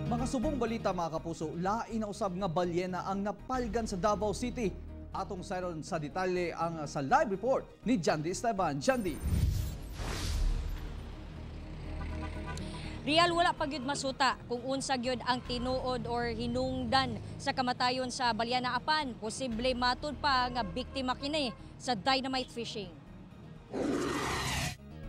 Mga subong balita mga kapuso, lain na usab nga balyena ang napalgan sa Davao City. Atong sayron sa detalye ang sa live report ni Jandy Esteban. Jandy. Real, wala pa gyud masuta kung unsa gyud ang tinuod or hinungdan sa kamatayon sa balyena apan posible matud pa nga biktima kini sa dynamite fishing.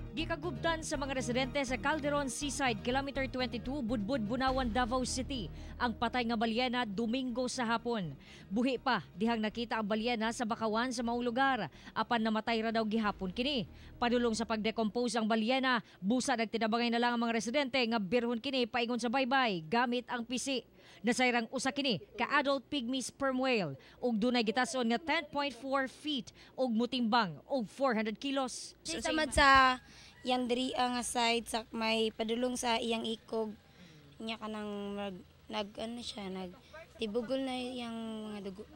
Gikagubtan sa mga residente sa Calderon Seaside, Kilometer 22, Budbud, Bunawan, Davao City, ang patay nga balyena Domingo sa hapon. Buhi pa, dihang nakita ang balyena sa bakawan sa maong lugar. Apan namatay ra daw gihapon kini. Padulong sa pagdecompose ang balyena, busa nagtinabangay na lang ang mga residente nga birhon kini paingon sa baybay gamit ang pisi. Nasayrang usa kini ka adult pygmy sperm whale ug dunay gitason nga 10.4 feet ug mutimbang og 400 kilos. Samad sa yang diri nga side sa may padulong sa iyang ikog nya kanang nag ano siya tibugol na iyang mga dugo.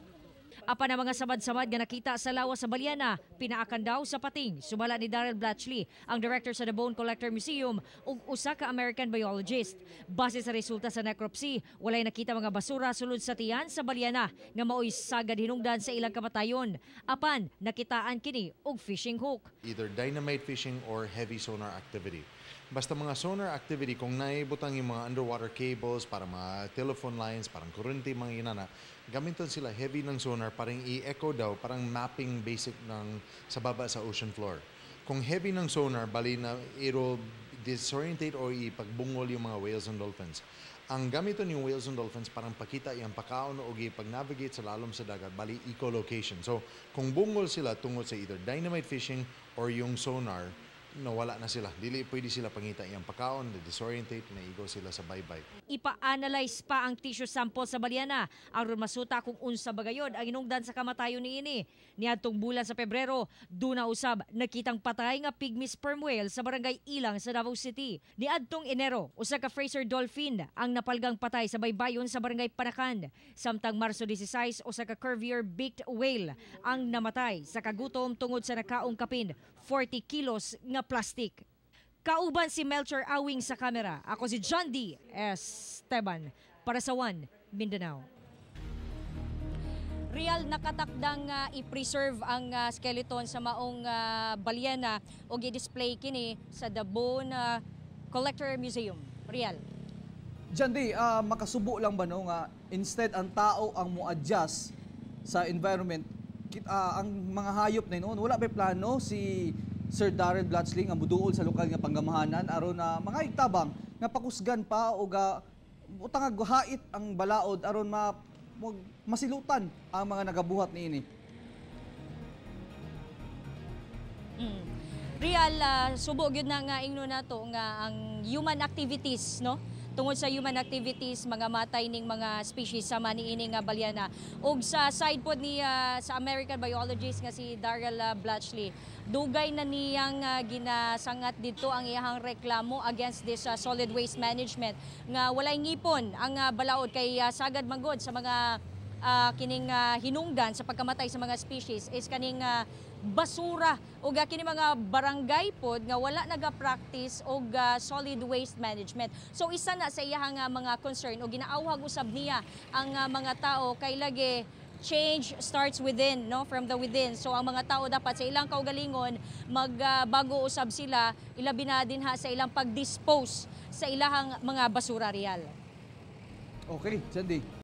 Apan ang mga samad-samad nga nakita sa lawas sa balyena, pinaakan daw sa pating. Sumala ni Daryl Blatchley, ang director sa The Bone Collector Museum ug usa ka American biologist. Base sa resulta sa necropsy, walay nakita mga basura sulod sa tiyan sa balyena nga mao'y sagad hinungdan sa ilang kamatayon. Apan nakitaan kini og fishing hook. Either dynamite fishing or heavy sonar activity. Basta mga sonar activity, kung naibutang yung mga underwater cables para mga telephone lines, parang kurente, mga inana, gamitan sila heavy ng sonar parang i-echo daw, parang mapping basic ng sa baba sa ocean floor. Kung heavy ng sonar, bali na it'll disorientate o ipagbungol yung mga whales and dolphins. Ang gamiton yung whales and dolphins parang pakita yung pagkaon o ipag-navigate sa lalom sa dagat, bali echolocation. So kung bungol sila tungod sa either dynamite fishing or yung sonar, nawala na sila. Dili pwede sila pangita yung pagkaon, disorientate, naigo sila sa baybay. Ipa-analyze pa ang tissue sample sa balyena aron masuta kung unsa bagayod ang hinungdan sa kamatayon niini. Niadtong bulan sa Pebrero, duna usab nakitang patay nga pygmy sperm whale sa barangay Ilang sa Davao City. Niadtong Enero, usa ka Fraser dolphin ang napalgang patay sa baybayon sa barangay Panakan. Samtang Marso 16, usa ka curvier beaked whale ang namatay sa kagutom tungod sa nakaong kapin 40 kilos nga plastic. Kauban si Melchor Awing sa kamera. Ako si Jandy Esteban para sa One Mindanao. Real, nakatakdang i-preserve ang skeleton sa maong balyena o i-display kini sa The Bone Collector Museum. Real. Jandy, makasubo lang ba no nga instead ang tao ang mo-adjust sa environment, ang mga hayop na noon, wala pa plano si Sir Daryl Blatchley nga muduol sa lokal nga panggamahanan aron na mga igtabang nga pakusgan pa o utang hait ang balaod aron masilutan ang mga nagabuhat niini. Real, subo gyud na nga ingno nato nga ang human activities, no? Tungod sa human activities, mga matay ning mga species sa maniini nga balyena. Ug sa side pod ni sa American biologist nga si Daryl Blatchley, dugay na niyang ginasangat dito ang iyang reklamo against this solid waste management nga walay ngipon ang balaod kay sagad manggod sa mga kining hinungdan sa pagkamatay sa mga species is kaning basura o kining mga barangay pod nga wala naga-practice og solid waste management. So isa na sa iyang mga concern o ginaawhag usab niya ang mga tao kay lagi change starts within, no, from the within. So ang mga tao dapat sa ilang kaugalingon magbago usab sila, ilabi na din sa ilang pag-dispose sa ilang mga basura. Real. Okay, Jandy.